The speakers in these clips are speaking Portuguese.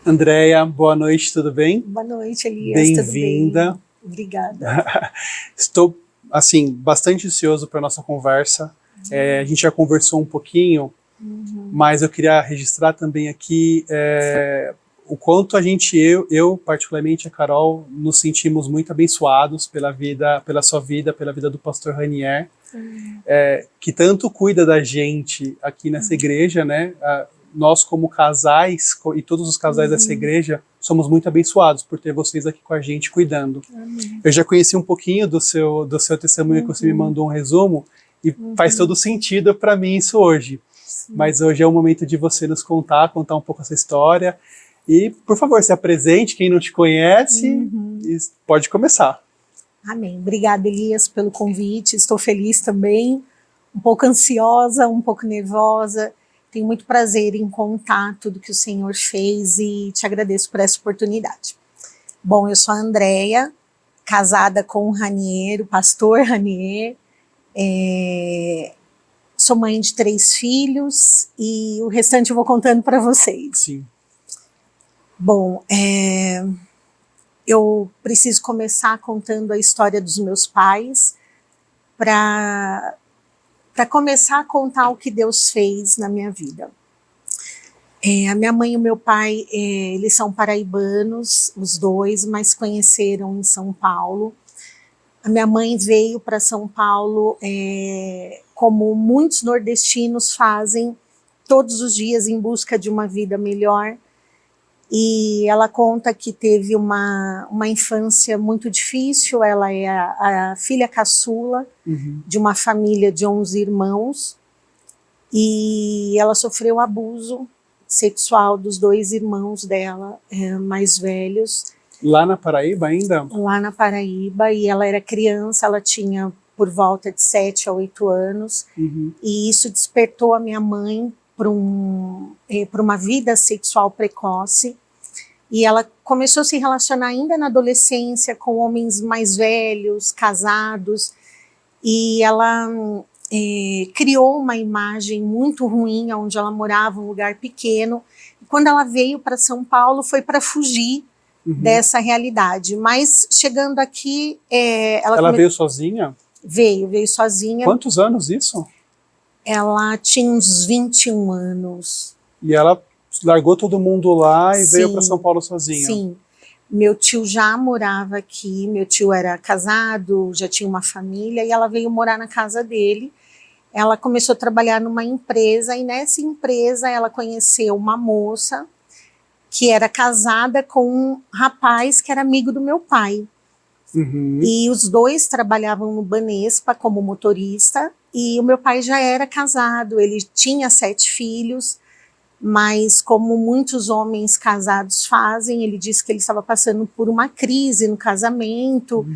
Andréia, boa noite, tudo bem? Boa noite, Elias. Bem-vinda. Tudo bem? Obrigada. Estou, assim, bastante ansioso para a nossa conversa. A gente já conversou um pouquinho, mas eu queria registrar também aqui o quanto a gente, eu particularmente, a Carol, nos sentimos muito abençoados pela vida, pela sua vida, pela vida do pastor Ranier, que tanto cuida da gente aqui nessa igreja, né? Nós como casais, e todos os casais dessa igreja, somos muito abençoados por ter vocês aqui com a gente cuidando. Amém. Eu já conheci um pouquinho do seu testemunho, que você me mandou um resumo, e faz todo sentido para mim isso hoje. Sim. Mas hoje é o momento de você nos contar um pouco essa história. E, por favor, se apresente, quem não te conhece, pode começar. Amém. Obrigada, Elias, pelo convite. Estou feliz também, um pouco ansiosa, um pouco nervosa. Tenho muito prazer em contar tudo que o Senhor fez e te agradeço por essa oportunidade. Bom, eu sou a Andréia, casada com o Ranier, o pastor Ranier. Sou mãe de 3 filhos e o restante eu vou contando para vocês. Sim. Bom, eu preciso começar contando a história dos meus pais para começar a contar o que Deus fez na minha vida. A minha mãe e o meu pai, eles são paraibanos, os dois, mas conheceram em São Paulo. A minha mãe veio para São Paulo, como muitos nordestinos fazem, todos os dias em busca de uma vida melhor. E ela conta que teve uma infância muito difícil. Ela é a filha caçula de uma família de 11 irmãos, e ela sofreu abuso sexual dos 2 irmãos dela, mais velhos. Lá na Paraíba ainda? Lá na Paraíba, e ela era criança, ela tinha por volta de 7 a 8 anos, e isso despertou a minha mãe para uma vida sexual precoce, e ela começou a se relacionar ainda na adolescência com homens mais velhos, casados, e ela criou uma imagem muito ruim, onde ela morava, um lugar pequeno. E quando ela veio para São Paulo, foi para fugir dessa realidade, mas chegando aqui... Ela veio sozinha? Veio sozinha. Quantos anos isso? Ela tinha uns 21 anos. E ela largou todo mundo lá e Sim, veio para São Paulo sozinha? Sim. Meu tio já morava aqui, meu tio era casado, já tinha uma família, e ela veio morar na casa dele. Ela começou a trabalhar numa empresa, e nessa empresa ela conheceu uma moça que era casada com um rapaz que era amigo do meu pai. E os dois trabalhavam no Banespa como motorista, e o meu pai já era casado, ele tinha 7 filhos, mas como muitos homens casados fazem, ele disse que ele estava passando por uma crise no casamento,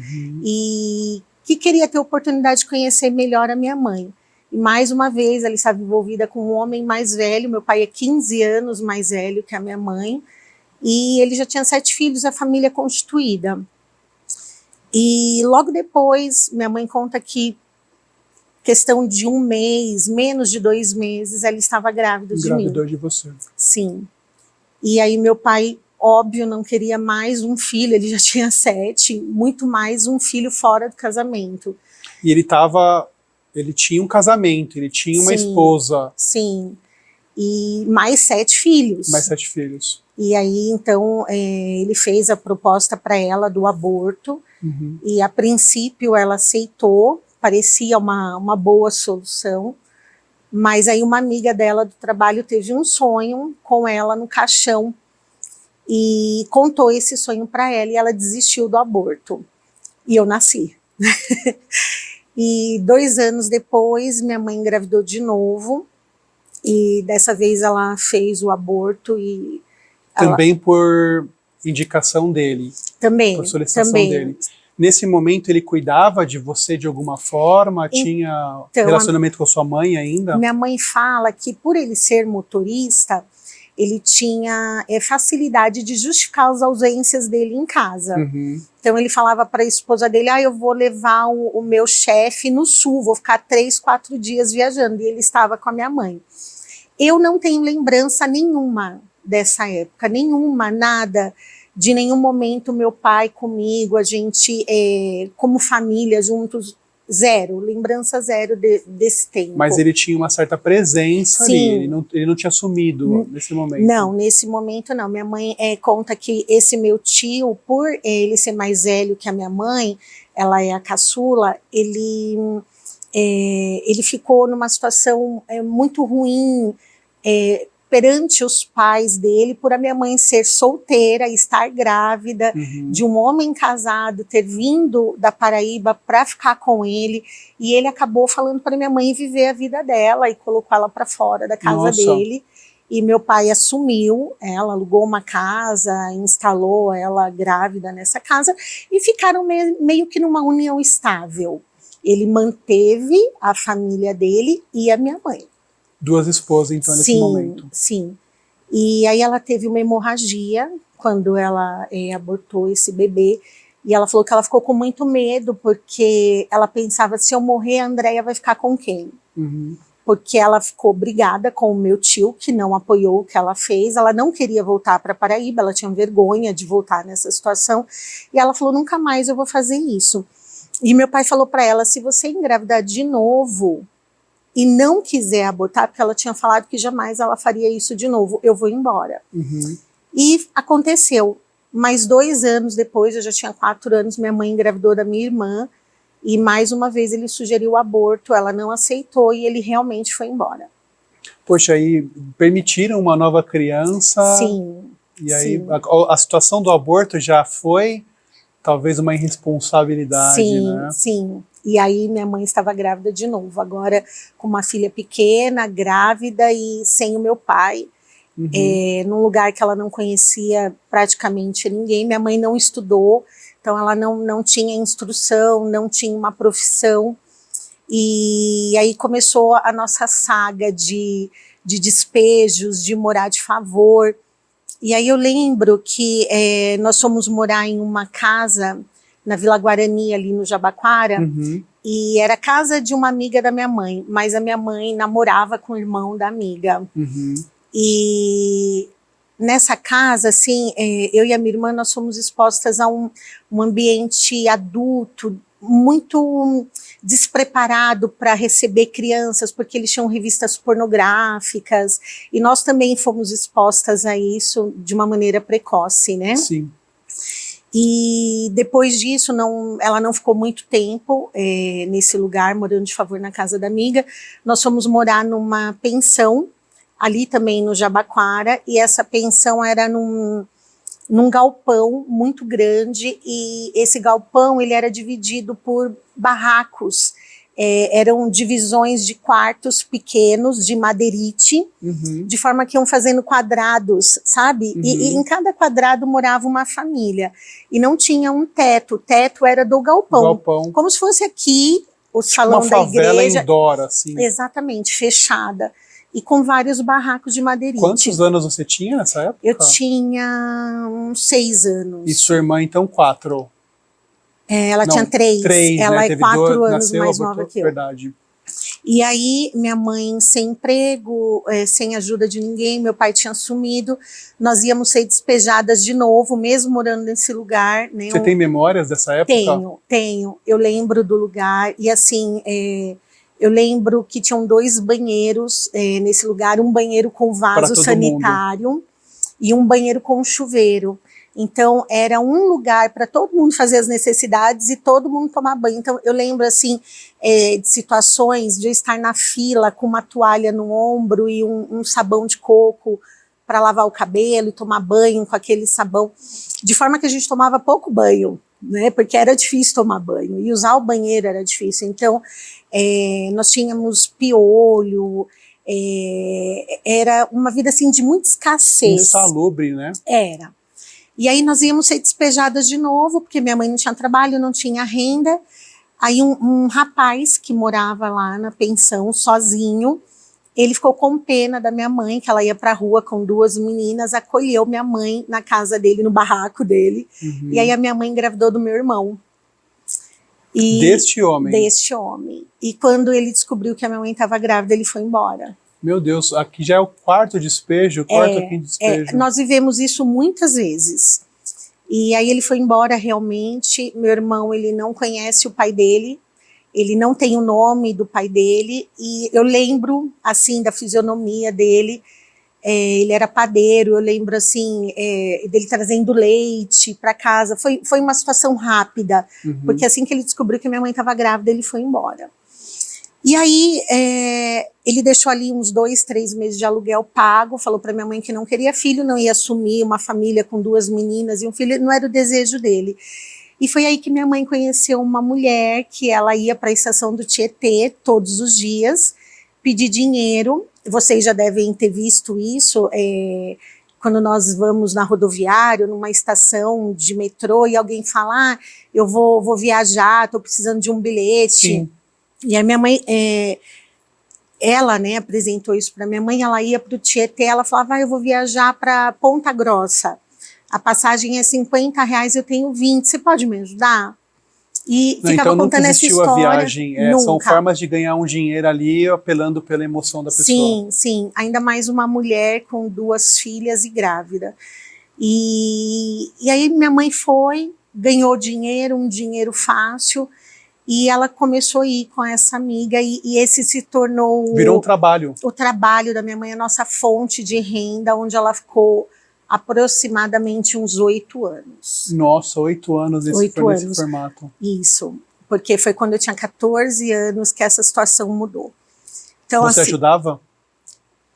e que queria ter a oportunidade de conhecer melhor a minha mãe. E mais uma vez ela estava envolvida com um homem mais velho. Meu pai é 15 anos mais velho que a minha mãe, e ele já tinha 7 filhos, a família constituída. E logo depois, minha mãe conta que, questão de 1 mês, menos de 2 meses, ela estava grávida de mim. Engravidou de você. Sim. E aí meu pai, óbvio, não queria mais um filho, ele já tinha 7, muito mais um filho fora do casamento. E ele tinha um casamento, ele tinha uma esposa. Sim, e mais 7 filhos. Mais 7 filhos. E aí, então, ele fez a proposta para ela do aborto, e a princípio ela aceitou, parecia uma boa solução, mas aí uma amiga dela do trabalho teve um sonho com ela no caixão, e contou esse sonho para ela, e ela desistiu do aborto, e eu nasci. E 2 anos depois, minha mãe engravidou de novo, e dessa vez ela fez o aborto. E também por indicação dele? Também. Por solicitação dele? Nesse momento ele cuidava de você de alguma forma? Tinha relacionamento com a sua mãe ainda? Minha mãe fala que, por ele ser motorista, ele tinha facilidade de justificar as ausências dele em casa. Então ele falava para a esposa dele: eu vou levar o meu chefe no sul, vou ficar 3, 4 dias viajando, e ele estava com a minha mãe. Eu não tenho lembrança nenhuma dessa época, nenhuma, nada, de nenhum momento meu pai comigo, a gente como família juntos, zero, lembrança zero desse tempo. Mas ele tinha uma certa presença ali, ele não tinha sumido nesse momento. Não, nesse momento não. Minha mãe conta que esse meu tio, por ele ser mais velho que a minha mãe, ela é a caçula, ele ficou numa situação muito ruim perante os pais dele, por a minha mãe ser solteira, estar grávida, de um homem casado, ter vindo da Paraíba para ficar com ele, e ele acabou falando para minha mãe viver a vida dela e colocou ela para fora da casa dele. E meu pai assumiu, ela alugou uma casa, instalou ela grávida nessa casa e ficaram meio que numa união estável. Ele manteve a família dele e a minha mãe. Duas esposas, então, nesse momento. Sim. E aí ela teve uma hemorragia quando ela abortou esse bebê. E ela falou que ela ficou com muito medo, porque ela pensava, se eu morrer, a Andréia vai ficar com quem? Porque ela ficou brigada com o meu tio, que não apoiou o que ela fez. Ela não queria voltar para Paraíba, ela tinha vergonha de voltar nessa situação. E ela falou, nunca mais eu vou fazer isso. E meu pai falou para ela, se você engravidar de novo e não quiser abortar, porque ela tinha falado que jamais ela faria isso de novo, eu vou embora. E aconteceu. Mais 2 anos depois, eu já tinha 4 anos, minha mãe engravidou da minha irmã, e mais uma vez ele sugeriu o aborto, ela não aceitou e ele realmente foi embora. Poxa, aí permitiram uma nova criança. Sim. E aí a situação do aborto já foi talvez uma irresponsabilidade, né? Sim. E aí minha mãe estava grávida de novo, agora com uma filha pequena, grávida e sem o meu pai, num lugar que ela não conhecia praticamente ninguém. Minha mãe não estudou, então ela não tinha instrução, não tinha uma profissão. E aí começou a nossa saga de despejos, de morar de favor. E aí eu lembro que nós fomos morar em uma casa na Vila Guarani, ali no Jabaquara, e era a casa de uma amiga da minha mãe, mas a minha mãe namorava com o irmão da amiga. E nessa casa, assim, eu e a minha irmã, nós fomos expostas a um ambiente adulto, muito despreparado para receber crianças, porque eles tinham revistas pornográficas, e nós também fomos expostas a isso de uma maneira precoce, né? Sim. E depois disso, ela não ficou muito tempo nesse lugar, morando de favor na casa da amiga. Nós fomos morar numa pensão, ali também no Jabaquara, e essa pensão era num galpão muito grande, e esse galpão ele era dividido por barracos, eram divisões de quartos pequenos, de madeirite, de forma que iam fazendo quadrados, sabe? E em cada quadrado morava uma família, e não tinha um teto, o teto era do galpão, como se fosse aqui o salão da igreja. Uma favela indoor, assim. Exatamente, fechada. E com vários barracos de madeirite. Quantos anos você tinha nessa época? Eu tinha uns 6 anos. E sua irmã, então, 4? Ela tinha 3. Ela né? é 4 anos mais nova que eu. Verdade. E aí, minha mãe sem emprego, sem ajuda de ninguém, meu pai tinha sumido, nós íamos ser despejadas de novo, mesmo morando nesse lugar. Né? Você tem memórias dessa época? Tenho. Eu lembro do lugar, e assim... eu lembro que tinham 2 banheiros nesse lugar, um banheiro com vaso sanitário e um banheiro com chuveiro. Então, era um lugar para todo mundo fazer as necessidades e todo mundo tomar banho. Então, eu lembro, assim, de situações de eu estar na fila com uma toalha no ombro e um sabão de coco para lavar o cabelo e tomar banho com aquele sabão. De forma que a gente tomava pouco banho, né? Porque era difícil tomar banho e usar o banheiro era difícil. Então, nós tínhamos piolho, era uma vida assim de muita escassez. Insalubre, né? Era. E aí nós íamos ser despejadas de novo, porque minha mãe não tinha trabalho, não tinha renda. Aí um rapaz que morava lá na pensão, sozinho, ele ficou com pena da minha mãe, que ela ia para a rua com 2 meninas, acolheu minha mãe na casa dele, no barraco dele. E aí a minha mãe engravidou do meu irmão. Deste homem? Deste homem. E quando ele descobriu que a minha mãe estava grávida, ele foi embora. Meu Deus, aqui já é o quarto despejo, o quarto ou quinto despejo. Nós vivemos isso muitas vezes. E aí ele foi embora realmente. Meu irmão, ele não conhece o pai dele, ele não tem o nome do pai dele, e eu lembro, assim, da fisionomia dele. Ele era padeiro, eu lembro, assim, dele trazendo leite para casa. Foi uma situação rápida, porque assim que ele descobriu que minha mãe estava grávida, ele foi embora. E aí, ele deixou ali uns 2, 3 meses de aluguel pago, falou para minha mãe que não queria filho, não ia assumir uma família com 2 meninas e um filho, não era o desejo dele. E foi aí que minha mãe conheceu uma mulher que ela ia para a estação do Tietê todos os dias, pedir dinheiro. Vocês já devem ter visto isso, quando nós vamos na rodoviária, numa estação de metrô, e alguém fala, eu vou viajar, estou precisando de um bilhete. Sim. E a minha mãe, ela, né, apresentou isso para minha mãe, ela ia para o Tietê, ela falava, eu vou viajar para Ponta Grossa, a passagem é R$50, eu tenho 20, você pode me ajudar? E ficava então nunca contando essa existiu história. a viagem, são formas de ganhar um dinheiro ali, apelando pela emoção da pessoa. Sim, sim, ainda mais uma mulher com 2 filhas e grávida. E aí minha mãe foi, ganhou dinheiro, um dinheiro fácil, e ela começou a ir com essa amiga, e esse se tornou... Virou um trabalho. O trabalho da minha mãe, a nossa fonte de renda, onde ela ficou aproximadamente uns 8 anos. Nossa, 8 anos nesse formato. Isso, porque foi quando eu tinha 14 anos que essa situação mudou. Então, você assim, ajudava?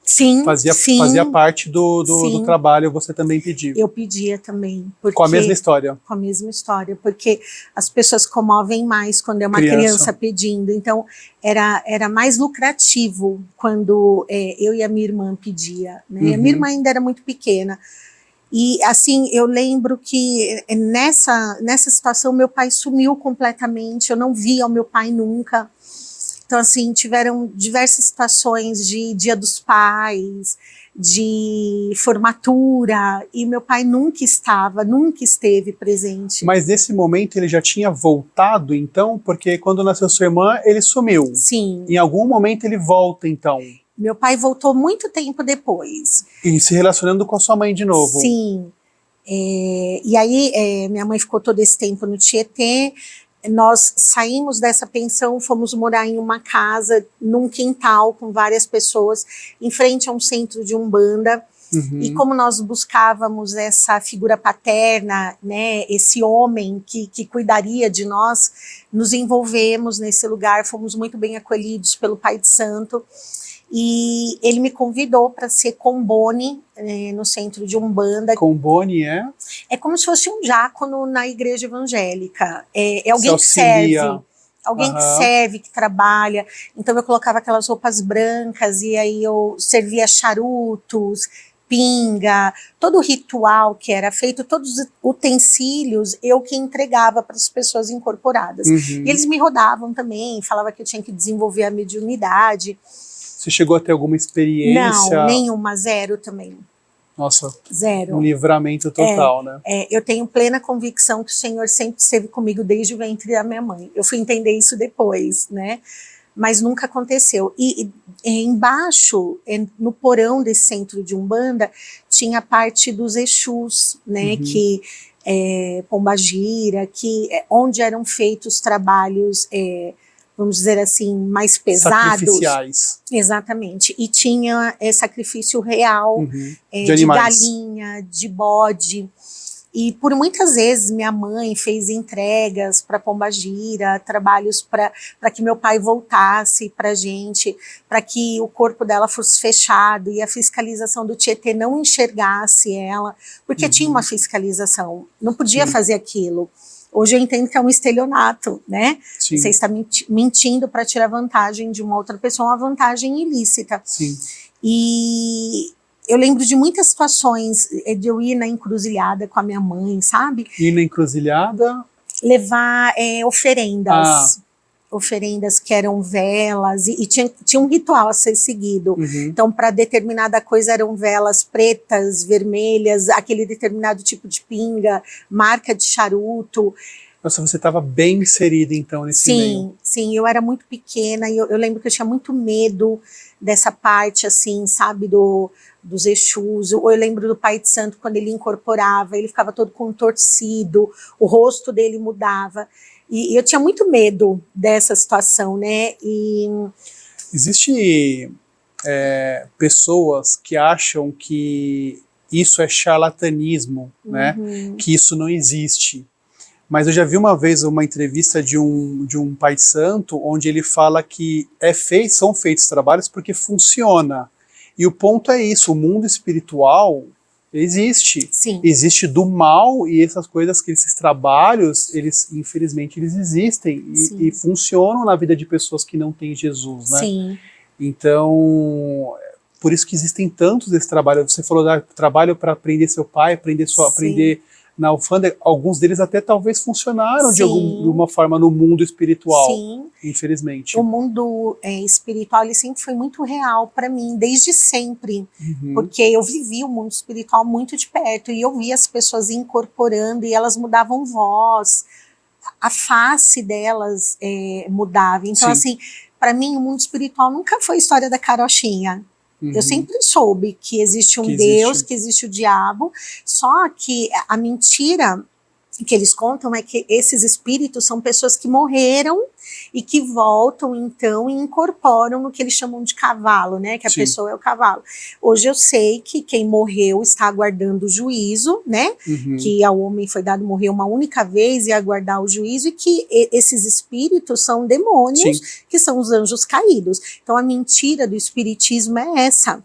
Sim, fazia parte do trabalho, você também pediu? Eu pedia também. Porque, com a mesma história? Com a mesma história, porque as pessoas comovem mais quando é uma criança pedindo. Então, era mais lucrativo quando eu e a minha irmã pedia. Né? A minha irmã ainda era muito pequena. E, assim, eu lembro que nessa situação meu pai sumiu completamente, eu não via o meu pai nunca. Então, assim, tiveram diversas situações de Dia dos Pais, de formatura, e meu pai nunca esteve presente. Mas nesse momento ele já tinha voltado, então? Porque quando nasceu sua irmã, ele sumiu. Sim. Em algum momento ele volta, então? Meu pai voltou muito tempo depois. E se relacionando com a sua mãe de novo? Sim. E aí, minha mãe ficou todo esse tempo no Tietê. Nós saímos dessa pensão, fomos morar em uma casa, num quintal, com várias pessoas, em frente a um centro de Umbanda. E como nós buscávamos essa figura paterna, né, esse homem que cuidaria de nós, nos envolvemos nesse lugar, fomos muito bem acolhidos pelo Pai de Santo. E ele me convidou para ser combone no centro de Umbanda. Combone é? É como se fosse um diácono na igreja evangélica. É alguém que serve. Alguém que serve, que trabalha. Então eu colocava aquelas roupas brancas e aí eu servia charutos, pinga, todo o ritual que era feito, todos os utensílios, eu que entregava para as pessoas incorporadas. E eles me rodavam também, falava que eu tinha que desenvolver a mediunidade. Você chegou a ter alguma experiência? Não, nenhuma, 0 também. Nossa, 0. Um livramento total, né? Eu tenho plena convicção que o Senhor sempre esteve comigo desde o ventre da minha mãe. Eu fui entender isso depois, né? Mas nunca aconteceu. E embaixo, no porão desse centro de Umbanda, tinha a parte dos Exus, né? Que Pombagira, onde eram feitos trabalhos... vamos dizer assim, mais pesados. Sacrificiais. Exatamente. E tinha sacrifício real, de galinha, de bode. E por muitas vezes minha mãe fez entregas para Pombagira, trabalhos para que meu pai voltasse para a gente, para que o corpo dela fosse fechado e a fiscalização do Tietê não enxergasse ela, porque tinha uma fiscalização, não podia fazer aquilo. Hoje eu entendo que é um estelionato, né? Sim. Você está mentindo para tirar vantagem de uma outra pessoa, uma vantagem ilícita. Sim. E eu lembro de muitas situações de eu ir na encruzilhada com a minha mãe, sabe? Ir na encruzilhada? Levar oferendas. Oferendas que eram velas, e tinha um ritual a ser seguido. Então, para determinada coisa eram velas pretas, vermelhas, aquele determinado tipo de pinga, marca de charuto. Nossa, você estava bem inserida então nesse meio. Sim, eu era muito pequena e eu lembro que eu tinha muito medo dessa parte, assim, sabe, dos Exus. Eu lembro do Pai de Santo, quando ele incorporava, ele ficava todo contorcido, o rosto dele mudava. E eu tinha muito medo dessa situação, né? Existe pessoas que acham que isso é charlatanismo, né? Que isso não existe. Mas eu já vi uma vez uma entrevista de um pai santo, onde ele fala que são feitos trabalhos porque funciona. E o ponto é isso, o mundo espiritual existe. Sim. Existe do mal, e essas coisas, que esses trabalhos, infelizmente, eles existem e funcionam na vida de pessoas que não têm Jesus, né? Sim. Então, por isso que existem tantos desses trabalhos. Você falou trabalho para aprender seu pai, aprender na alfândega. Alguns deles até talvez funcionaram de alguma forma no mundo espiritual. Sim. Infelizmente. O mundo espiritual, ele sempre foi muito real para mim, desde sempre. Porque eu vivi o mundo espiritual muito de perto e eu via as pessoas incorporando e elas mudavam voz, a face delas mudava. Então, assim, para mim o mundo espiritual nunca foi a história da carochinha. Eu sempre soube que existe um Deus, que existe o diabo, só que a mentira que eles contam é que esses espíritos são pessoas que morreram e que voltam, então, e incorporam no que eles chamam de cavalo, né? Que a pessoa é o cavalo. Hoje eu sei que quem morreu está aguardando o juízo, né? Que ao homem foi dado morrer uma única vez e aguardar o juízo, e que esses espíritos são demônios, que são os anjos caídos. Então a mentira do espiritismo é essa.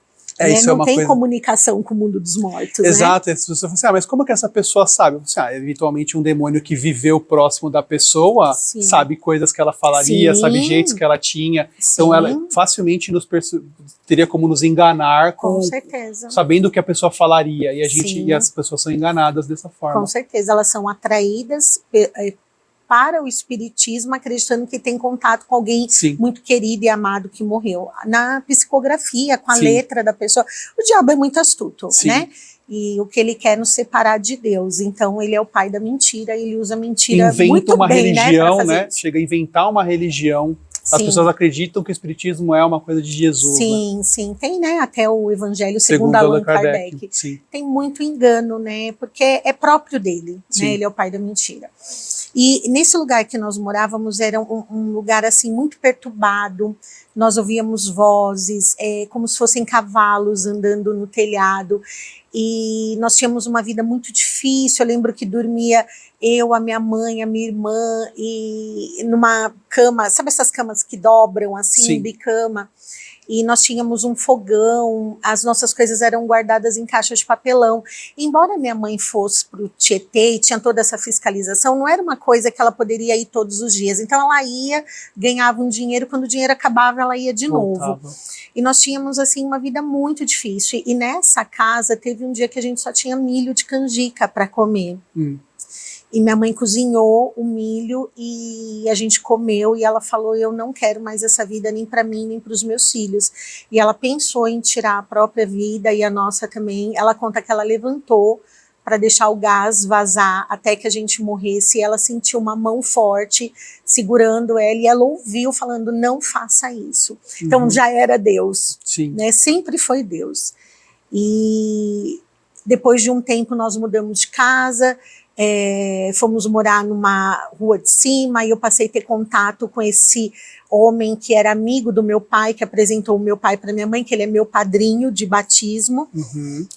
Não tem comunicação com o mundo dos mortos. Exato, né? As pessoas falam assim, mas como que essa pessoa sabe? Eventualmente um demônio que viveu próximo da pessoa sabe coisas que ela falaria, sabe jeitos que ela tinha. Então ela facilmente teria como nos enganar com certeza, sabendo o que a pessoa falaria. E as pessoas são enganadas dessa forma. Com certeza, elas são atraídas para o espiritismo, acreditando que tem contato com alguém muito querido e amado que morreu. Na psicografia, com a letra da pessoa, o diabo é muito astuto, né? E o que ele quer é nos separar de Deus. Então ele é o pai da mentira, ele usa a mentira muito uma bem, religião, né? Chega a inventar uma religião. As pessoas acreditam que o espiritismo é uma coisa de Jesus. Sim. Tem, né? Até o Evangelho segundo Allan Kardec. Tem muito engano, né? Porque é próprio dele, né? Ele é o pai da mentira. E nesse lugar que nós morávamos era um lugar assim muito perturbado. Nós ouvíamos vozes, como se fossem cavalos andando no telhado. E nós tínhamos uma vida muito difícil. Eu lembro que dormia eu, a minha mãe, a minha irmã, e numa cama, sabe essas camas que dobram assim, bicama? E nós tínhamos um fogão, as nossas coisas eram guardadas em caixas de papelão. Embora minha mãe fosse para o Tietê e tinha toda essa fiscalização, não era uma coisa que ela poderia ir todos os dias. Então ela ia, ganhava um dinheiro, quando o dinheiro acabava ela ia de novo. E nós tínhamos assim uma vida muito difícil. E nessa casa teve um dia que a gente só tinha milho de canjica para comer. E minha mãe cozinhou o milho e a gente comeu, e ela falou, eu não quero mais essa vida nem para mim, nem para os meus filhos. E ela pensou em tirar a própria vida e a nossa também. Ela conta que ela levantou para deixar o gás vazar até que a gente morresse, e ela sentiu uma mão forte segurando ela, e ela ouviu falando, não faça isso. Então já era Deus, né? Sempre foi Deus. E depois de um tempo nós mudamos de casa, fomos morar numa rua de cima, e eu passei a ter contato com esse homem que era amigo do meu pai, que apresentou o meu pai para minha mãe, que ele é meu padrinho de batismo.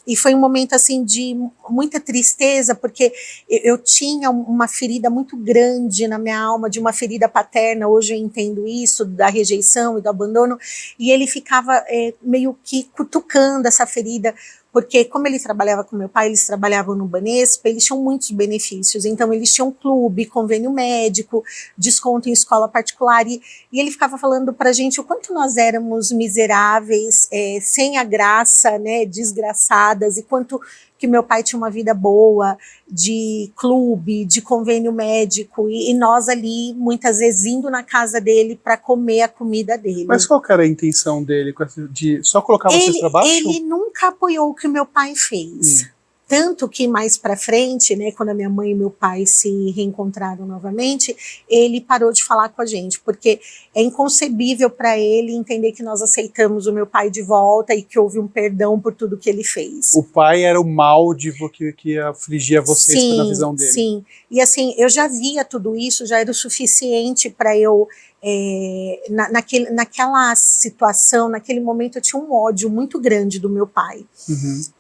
E foi um momento assim de muita tristeza, porque eu tinha uma ferida muito grande na minha alma, de uma ferida paterna. Hoje eu entendo isso, da rejeição e do abandono, e ele ficava meio que cutucando essa ferida, porque como ele trabalhava com meu pai, eles trabalhavam no Banespa, eles tinham muitos benefícios. Então eles tinham clube, convênio médico, desconto em escola particular, e ele ficava falando pra gente o quanto nós éramos miseráveis, sem a graça, né, desgraçadas, e quanto que meu pai tinha uma vida boa, de clube, de convênio médico, e nós ali, muitas vezes, indo na casa dele para comer a comida dele. Mas qual que era a intenção dele? De só colocar vocês para baixo? Ele nunca apoiou o que meu pai fez. Tanto que mais para frente, né, quando a minha mãe e meu pai se reencontraram novamente, ele parou de falar com a gente, porque é inconcebível para ele entender que nós aceitamos o meu pai de volta e que houve um perdão por tudo que ele fez. O pai era o mal que afligia vocês, sim, na visão dele. Sim, e assim, eu já via tudo isso, já era o suficiente para eu, naquela situação, naquele momento, eu tinha um ódio muito grande do meu pai.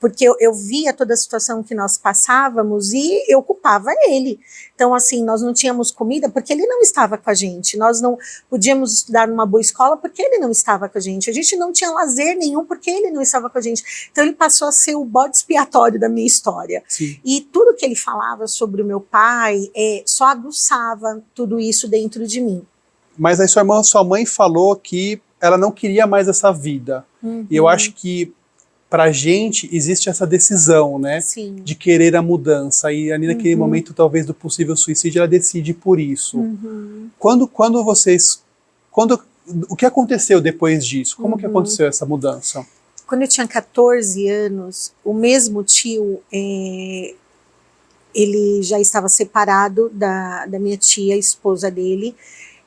Porque eu via toda a situação que nós passávamos e eu culpava ele. Então, assim, nós não tínhamos comida porque ele não estava com a gente. Nós não podíamos estudar numa boa escola porque ele não estava com a gente. A gente não tinha lazer nenhum porque ele não estava com a gente. Então, ele passou a ser o bode expiatório da minha história. Sim. E tudo que ele falava sobre o meu pai só aguçava tudo isso dentro de mim. Mas aí sua mãe falou que ela não queria mais essa vida. E eu acho que pra gente existe essa decisão, né? Sim. De querer a mudança. E ali naquele momento, talvez, do possível suicídio, ela decide por isso. O que aconteceu depois disso? Como que aconteceu essa mudança? Quando eu tinha 14 anos, o mesmo tio, ele já estava separado da minha tia, a esposa dele,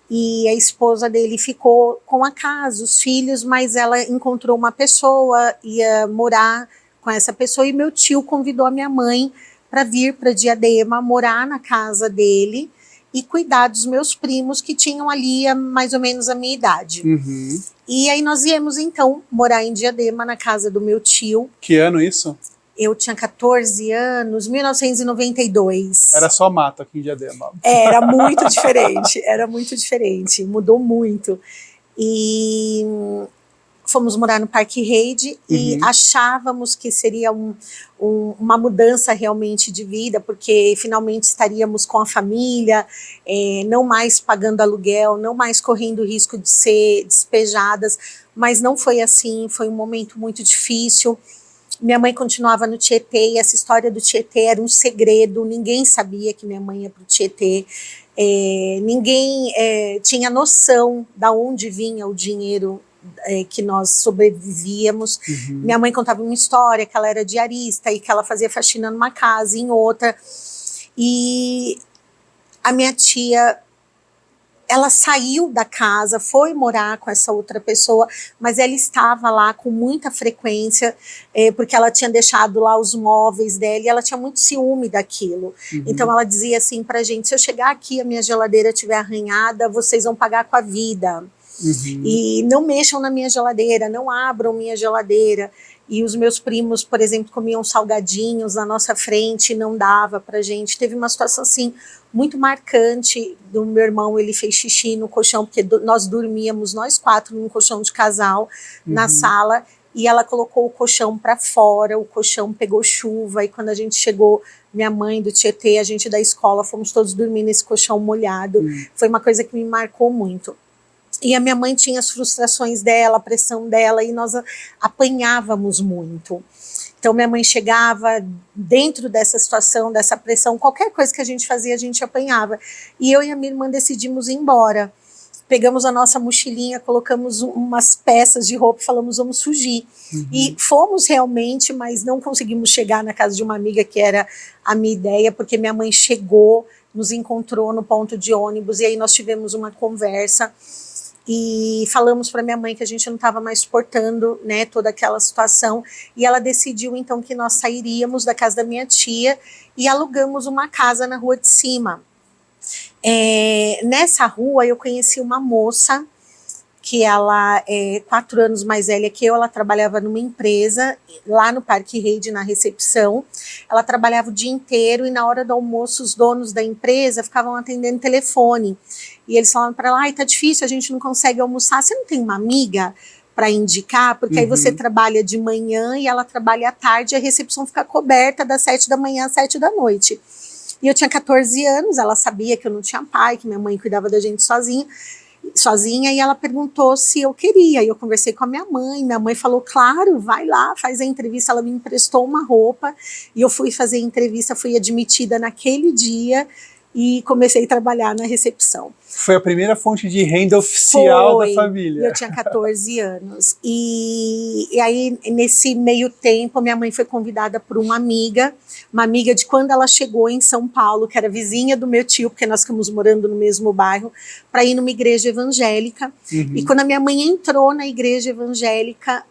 e a esposa dele ficou com a casa, os filhos, mas ela encontrou uma pessoa, ia morar com essa pessoa, e meu tio convidou a minha mãe para vir para Diadema, morar na casa dele e cuidar dos meus primos que tinham ali mais ou menos a minha idade. E aí nós viemos então morar em Diadema, na casa do meu tio. Que ano isso? Eu tinha 14 anos, 1992. Era só mato aqui em Diadema. Era muito diferente, mudou muito. E fomos morar no Parque Reide e achávamos que seria uma mudança realmente de vida, porque finalmente estaríamos com a família, não mais pagando aluguel, não mais correndo o risco de ser despejadas, mas não foi assim, foi um momento muito difícil. Minha mãe continuava no Tietê, e essa história do Tietê era um segredo, ninguém sabia que minha mãe ia para o Tietê, ninguém tinha noção de onde vinha o dinheiro que nós sobrevivíamos. Minha mãe contava uma história, que ela era diarista e que ela fazia faxina numa casa, em outra, e a minha tia, ela saiu da casa, foi morar com essa outra pessoa, mas ela estava lá com muita frequência, porque ela tinha deixado lá os móveis dela e ela tinha muito ciúme daquilo. Então ela dizia assim pra gente, se eu chegar aqui e a minha geladeira estiver arranhada, vocês vão pagar com a vida. E não mexam na minha geladeira, não abram minha geladeira. E os meus primos, por exemplo, comiam salgadinhos na nossa frente, não dava pra gente. Teve uma situação assim muito marcante do meu irmão, ele fez xixi no colchão, porque nós dormíamos, nós 4, num colchão de casal, na sala, e ela colocou o colchão para fora, o colchão pegou chuva, e quando a gente chegou, minha mãe do Tietê, a gente da escola, fomos todos dormir nesse colchão molhado. Foi uma coisa que me marcou muito. E a minha mãe tinha as frustrações dela, a pressão dela, e nós apanhávamos muito. Então minha mãe chegava dentro dessa situação, dessa pressão, qualquer coisa que a gente fazia, a gente apanhava. E eu e a minha irmã decidimos ir embora. Pegamos a nossa mochilinha, colocamos umas peças de roupa e falamos, vamos fugir. E fomos realmente, mas não conseguimos chegar na casa de uma amiga, que era a minha ideia, porque minha mãe chegou, nos encontrou no ponto de ônibus, e aí nós tivemos uma conversa. E falamos para minha mãe que a gente não estava mais suportando, né, toda aquela situação, e ela decidiu então que nós sairíamos da casa da minha tia e alugamos uma casa na rua de cima. Nessa rua eu conheci uma moça que ela é 4 anos mais velha que eu, ela trabalhava numa empresa lá no Parque Reide, na recepção. Ela trabalhava o dia inteiro e na hora do almoço os donos da empresa ficavam atendendo telefone. E eles falavam para ela, ai, tá difícil, a gente não consegue almoçar, você não tem uma amiga para indicar? Porque aí você trabalha de manhã e ela trabalha à tarde, e a recepção fica coberta das 7 da manhã às 7 da noite. E eu tinha 14 anos, ela sabia que eu não tinha pai, que minha mãe cuidava da gente sozinha, e ela perguntou se eu queria, e eu conversei com a minha mãe falou, claro, vai lá, faz a entrevista. Ela me emprestou uma roupa, e eu fui fazer a entrevista, fui admitida naquele dia, e comecei a trabalhar na recepção. Foi a primeira fonte de renda oficial da família. Eu tinha 14 anos. E aí, nesse meio tempo, minha mãe foi convidada por uma amiga de quando ela chegou em São Paulo, que era vizinha do meu tio, porque nós ficamos morando no mesmo bairro, para ir numa igreja evangélica. E quando a minha mãe entrou na igreja evangélica,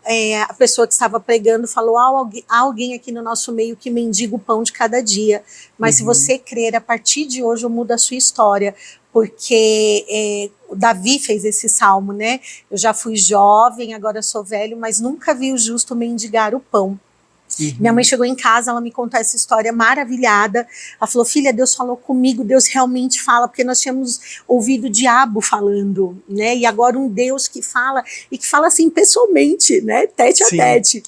a pessoa que estava pregando falou: há alguém aqui no nosso meio que mendiga o pão de cada dia. Mas se você crer, a partir de hoje eu mudo a sua história. Porque o Davi fez esse salmo, né? Eu já fui jovem, agora sou velho, mas nunca vi o justo mendigar o pão. Minha mãe chegou em casa, ela me contou essa história maravilhada. Ela falou: filha, Deus falou comigo, Deus realmente fala, porque nós tínhamos ouvido o diabo falando, né? E agora um Deus que fala, e que fala assim pessoalmente, né? Tete a tete.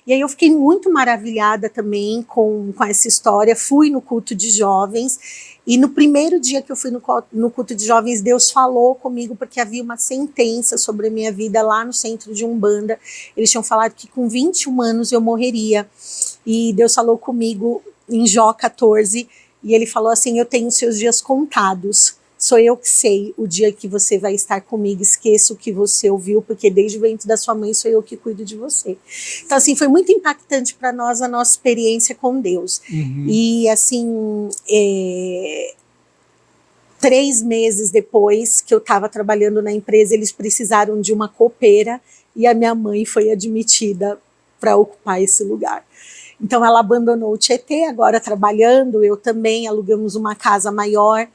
E aí eu fiquei muito maravilhada também com essa história. Fui no culto de jovens. E no primeiro dia que eu fui no culto de jovens, Deus falou comigo, porque havia uma sentença sobre a minha vida lá no centro de Umbanda. Eles tinham falado que com 21 anos eu morreria. E Deus falou comigo em Jó 14, e ele falou assim: eu tenho seus dias contados. Sou eu que sei o dia que você vai estar comigo, esqueça o que você ouviu, porque desde o ventre da sua mãe sou eu que cuido de você. Então, assim, foi muito impactante para nós a nossa experiência com Deus. E, assim, 3 meses depois que eu estava trabalhando na empresa, eles precisaram de uma copeira e a minha mãe foi admitida para ocupar esse lugar. Então, ela abandonou o Tietê, agora trabalhando, eu também, alugamos uma casa maior,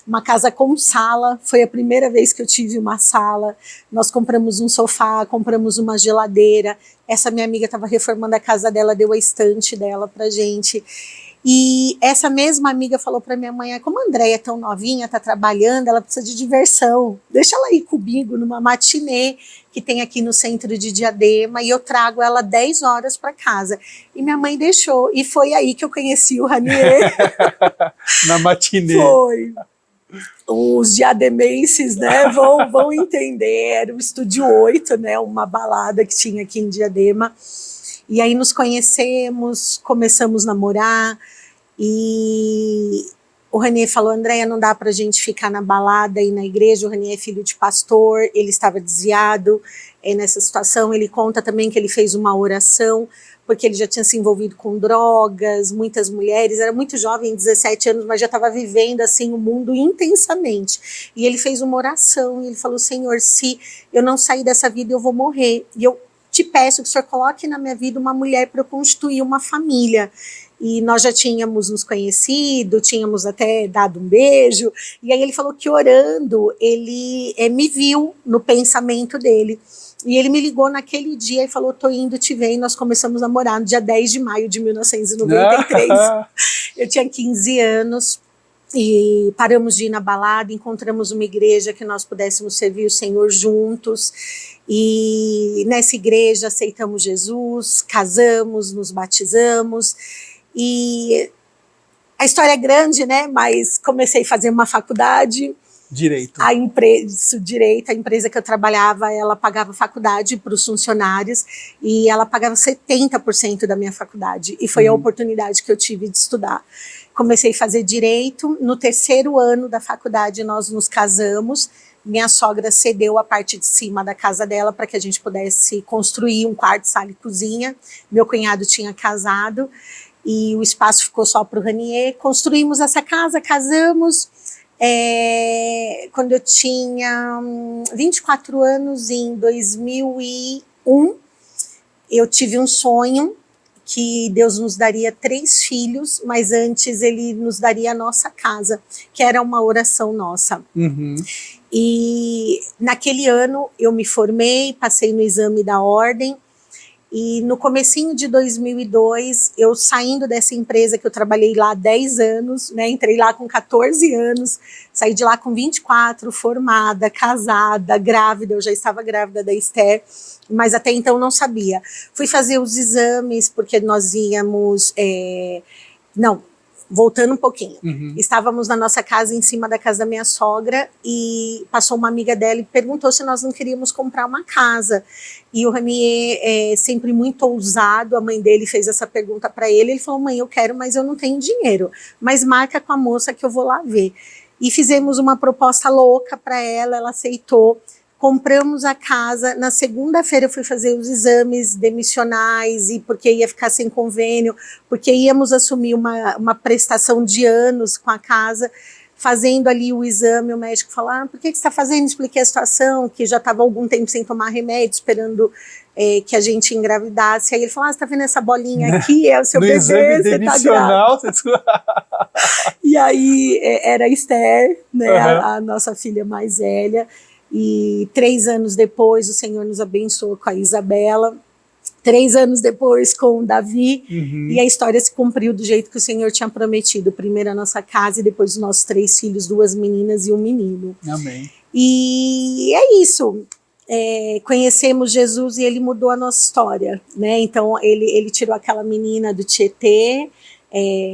uma casa com sala. Foi a primeira vez que eu tive uma sala. Nós compramos um sofá, compramos uma geladeira. Essa minha amiga estava reformando a casa dela, deu a estante dela pra gente. E essa mesma amiga falou para minha mãe: como a Andréia é tão novinha, está trabalhando, ela precisa de diversão, deixa ela ir comigo numa matinê que tem aqui no centro de Diadema, e eu trago ela 10 horas para casa. E minha mãe deixou, e foi aí que eu conheci o Ranier. Na matinê. Foi. Os diademenses, né, vão entender. Era o Estúdio 8, né, uma balada que tinha aqui em Diadema. E aí nos conhecemos, começamos a namorar, e o Ranier falou: Andréia, não dá pra gente ficar na balada e na igreja. O Ranier é filho de pastor, ele estava desviado nessa situação. Ele conta também que ele fez uma oração, porque ele já tinha se envolvido com drogas, muitas mulheres, era muito jovem, 17 anos, mas já estava vivendo assim o mundo intensamente. E ele fez uma oração, e ele falou: Senhor, se eu não sair dessa vida, eu vou morrer. E eu te peço que o Senhor coloque na minha vida uma mulher para eu constituir uma família. E nós já tínhamos nos conhecido, tínhamos até dado um beijo, e aí ele falou que orando, ele me viu no pensamento dele. E ele me ligou naquele dia e falou: tô indo te ver. E nós começamos a namorar no dia 10 de maio de 1993. Eu tinha 15 anos. E paramos de ir na balada, encontramos uma igreja que nós pudéssemos servir o Senhor juntos. E nessa igreja aceitamos Jesus, casamos, nos batizamos. E a história é grande, né? Mas comecei a fazer uma faculdade. Direito. A empresa que eu trabalhava, ela pagava faculdade para os funcionários, e ela pagava 70% da minha faculdade. E foi a oportunidade que eu tive de estudar. Comecei a fazer direito. No 3º ano da faculdade, nós nos casamos. Minha sogra cedeu a parte de cima da casa dela para que a gente pudesse construir um quarto, sala e cozinha. Meu cunhado tinha casado e o espaço ficou só para o Ranier. Construímos essa casa, casamos. Quando eu tinha 24 anos, em 2001, eu tive um sonho que Deus nos daria 3 filhos, mas antes ele nos daria a nossa casa, que era uma oração nossa. E naquele ano eu me formei, passei no exame da ordem, e no comecinho de 2002, eu saindo dessa empresa que eu trabalhei lá há 10 anos, né, entrei lá com 14 anos, saí de lá com 24, formada, casada, grávida. Eu já estava grávida da Esther, mas até então não sabia. Fui fazer os exames, porque nós íamos... voltando um pouquinho. Estávamos na nossa casa, em cima da casa da minha sogra, e passou uma amiga dela e perguntou se nós não queríamos comprar uma casa. E o Ranier é sempre muito ousado, a mãe dele fez essa pergunta para ele, ele falou, mãe, eu quero, mas eu não tenho dinheiro, mas marca com a moça que eu vou lá ver. E fizemos uma proposta louca para ela, ela aceitou. Compramos a casa, na segunda-feira eu fui fazer os exames demissionais, e porque ia ficar sem convênio, porque íamos assumir uma prestação de anos com a casa, fazendo ali o exame, o médico falou, por que você está fazendo? Expliquei a situação, que já estava algum tempo sem tomar remédio, esperando que a gente engravidasse. Aí ele falou, você está vendo essa bolinha aqui? É o seu no bebê, exame você demissional, tá grávida. E aí era a Esther, né, a nossa filha mais velha. E 3 anos depois o Senhor nos abençoou com a Isabela, 3 anos depois com o Davi, e a história se cumpriu do jeito que o Senhor tinha prometido, primeiro a nossa casa e depois os nossos 3 filhos, 2 meninas e um menino. Amém. E é isso, conhecemos Jesus e ele mudou a nossa história, né? Então ele tirou aquela menina do Tietê,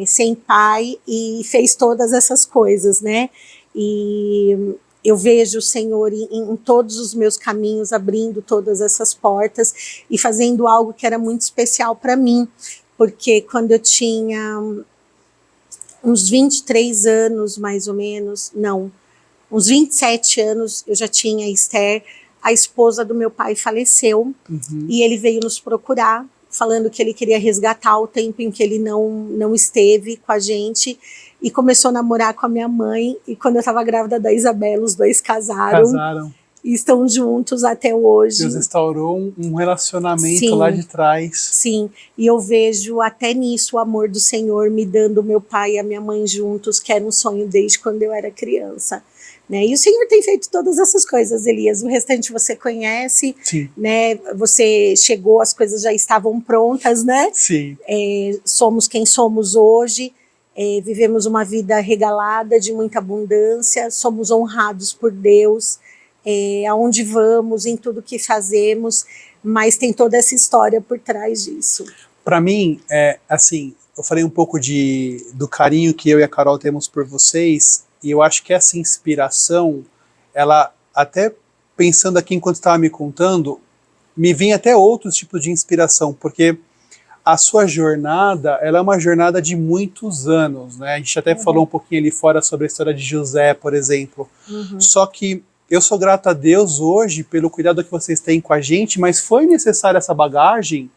sem pai, e fez todas essas coisas, né? E eu vejo o Senhor em todos os meus caminhos, abrindo todas essas portas e fazendo algo que era muito especial para mim, porque quando eu tinha uns 23 anos, mais ou menos, não, uns 27 anos, eu já tinha a Esther, a esposa do meu pai faleceu, e ele veio nos procurar, falando que ele queria resgatar o tempo em que ele não esteve com a gente, e começou a namorar com a minha mãe, e quando eu estava grávida da Isabela, os 2 casaram. E estão juntos até hoje. Deus restaurou um relacionamento lá de trás. Sim, e eu vejo até nisso o amor do Senhor me dando o meu pai e a minha mãe juntos, que era um sonho desde quando eu era criança. Né? E o Senhor tem feito todas essas coisas, Elias. O restante você conhece, né? Você chegou, as coisas já estavam prontas, né? Sim. Somos quem somos hoje. Vivemos uma vida regalada de muita abundância, somos honrados por Deus, aonde vamos, em tudo que fazemos, mas tem toda essa história por trás disso. Para mim, assim, eu falei um pouco do carinho que eu e a Carol temos por vocês, e eu acho que essa inspiração, ela, até pensando aqui enquanto estava me contando, me vinha até outros tipos de inspiração, porque a sua jornada, ela é uma jornada de muitos anos, né? A gente até falou um pouquinho ali fora sobre a história de José, por exemplo. Só que eu sou grato a Deus hoje pelo cuidado que vocês têm com a gente, mas foi necessária essa bagagem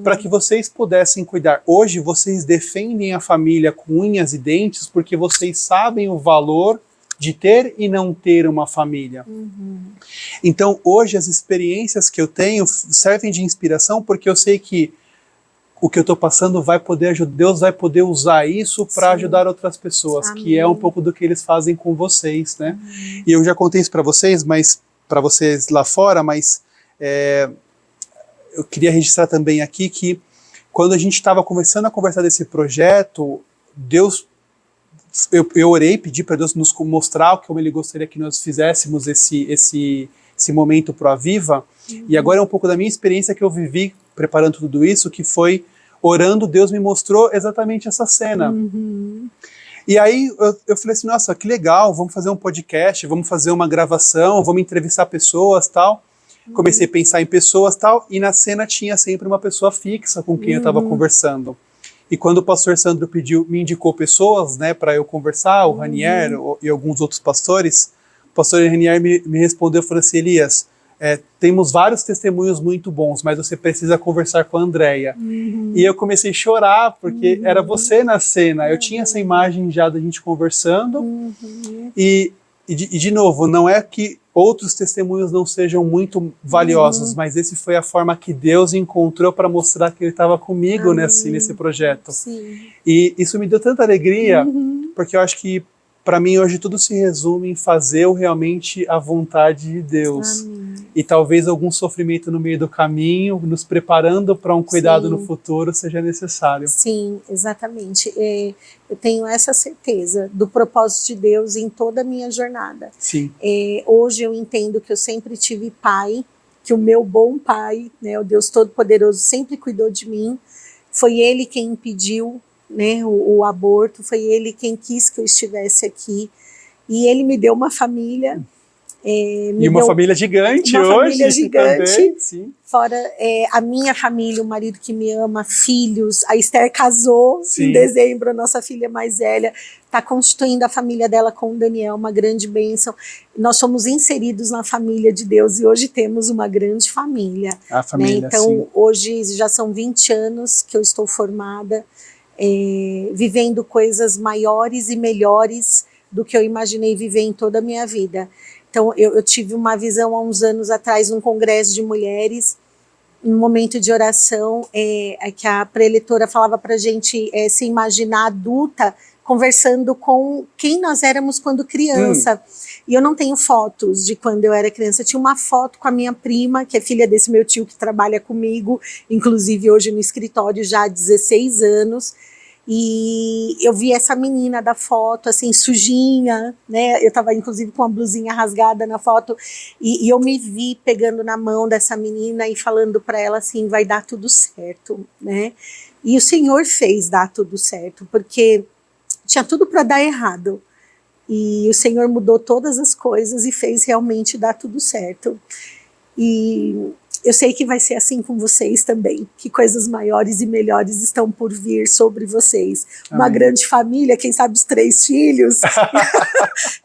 para que vocês pudessem cuidar. Hoje vocês defendem a família com unhas e dentes porque vocês sabem o valor de ter e não ter uma família. Então hoje as experiências que eu tenho servem de inspiração porque eu sei que o que eu estou passando vai poder ajudar, Deus vai poder usar isso para ajudar outras pessoas, que é um pouco do que eles fazem com vocês, né? E eu já contei isso para vocês, mas para vocês lá fora, mas eu queria registrar também aqui que quando a gente estava começando a conversar desse projeto, Deus, eu orei, pedi para Deus nos mostrar como Ele gostaria que nós fizéssemos esse momento pro Aviva, e agora é um pouco da minha experiência que eu vivi preparando tudo isso, que foi orando, Deus me mostrou exatamente essa cena. E aí eu falei assim, nossa, que legal, vamos fazer um podcast, vamos fazer uma gravação, vamos entrevistar pessoas, tal. Comecei a pensar em pessoas, tal, e na cena tinha sempre uma pessoa fixa com quem eu estava conversando. E quando o pastor Sandro me indicou pessoas, né, para eu conversar, o Ranier e alguns outros pastores, o pastor Ranier me respondeu, falou assim, Elias, temos vários testemunhos muito bons, mas você precisa conversar com a Andréia. E eu comecei a chorar, porque era você na cena. Eu tinha essa imagem já da gente conversando. E de novo, não é que outros testemunhos não sejam muito valiosos, mas esse foi a forma que Deus encontrou para mostrar que Ele estava comigo nesse projeto. E isso me deu tanta alegria, porque eu acho que para mim hoje tudo se resume em fazer realmente a vontade de Deus. E talvez algum sofrimento no meio do caminho, nos preparando para um cuidado no futuro, seja necessário. Sim, exatamente. Eu tenho essa certeza do propósito de Deus em toda a minha jornada. Sim. Hoje eu entendo que eu sempre tive pai, que o meu bom pai, né, o Deus Todo-Poderoso, sempre cuidou de mim. Foi Ele quem impediu né, o aborto, foi ele quem quis que eu estivesse aqui. E ele me deu uma família. E uma família gigante hoje. Uma família gigante. Também, sim. Fora a minha família, o marido que me ama, filhos. A Esther casou Sim. em dezembro, a nossa filha mais velha. Está constituindo a família dela com o Daniel, uma grande bênção. Nós somos inseridos na família de Deus e hoje temos uma grande família. A família, né? Então, sim. hoje já são 20 anos que eu estou formada, vivendo coisas maiores e melhores do que eu imaginei viver em toda a minha vida. Então, eu tive uma visão há uns anos atrás, num congresso de mulheres, um momento de oração, que a preletora falava para a gente se imaginar adulta, conversando com quem nós éramos quando criança. E eu não tenho fotos de quando eu era criança. Eu tinha uma foto com a minha prima, que é filha desse meu tio que trabalha comigo, inclusive hoje no escritório já há 16 anos. E eu vi essa menina da foto, assim, sujinha, né? Eu estava, inclusive, com uma blusinha rasgada na foto. E eu me vi pegando na mão dessa menina e falando para ela, assim, vai dar tudo certo, né? E o Senhor fez dar tudo certo, porque tinha tudo para dar errado. E o Senhor mudou todas as coisas e fez realmente dar tudo certo. E eu sei que vai ser assim com vocês também, que coisas maiores e melhores estão por vir sobre vocês. Amém. Uma grande família, quem sabe os 3 filhos,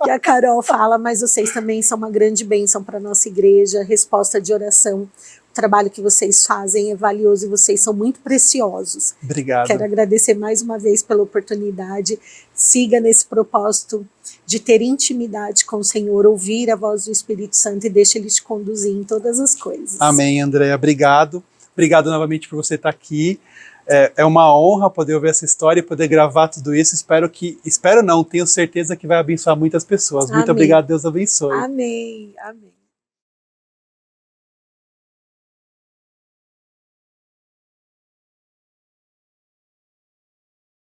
que a Carol fala, mas vocês também são uma grande bênção para a nossa igreja, resposta de oração. O trabalho que vocês fazem é valioso e vocês são muito preciosos. Obrigado. Quero agradecer mais uma vez pela oportunidade. Siga nesse propósito de ter intimidade com o Senhor, ouvir a voz do Espírito Santo e deixe Ele te conduzir em todas as coisas. Amém, Andréia. Obrigado. Obrigado novamente por você estar aqui. É uma honra poder ouvir essa história e poder gravar tudo isso. Tenho certeza que vai abençoar muitas pessoas. Amém. Muito obrigado, Deus abençoe. Amém, amém.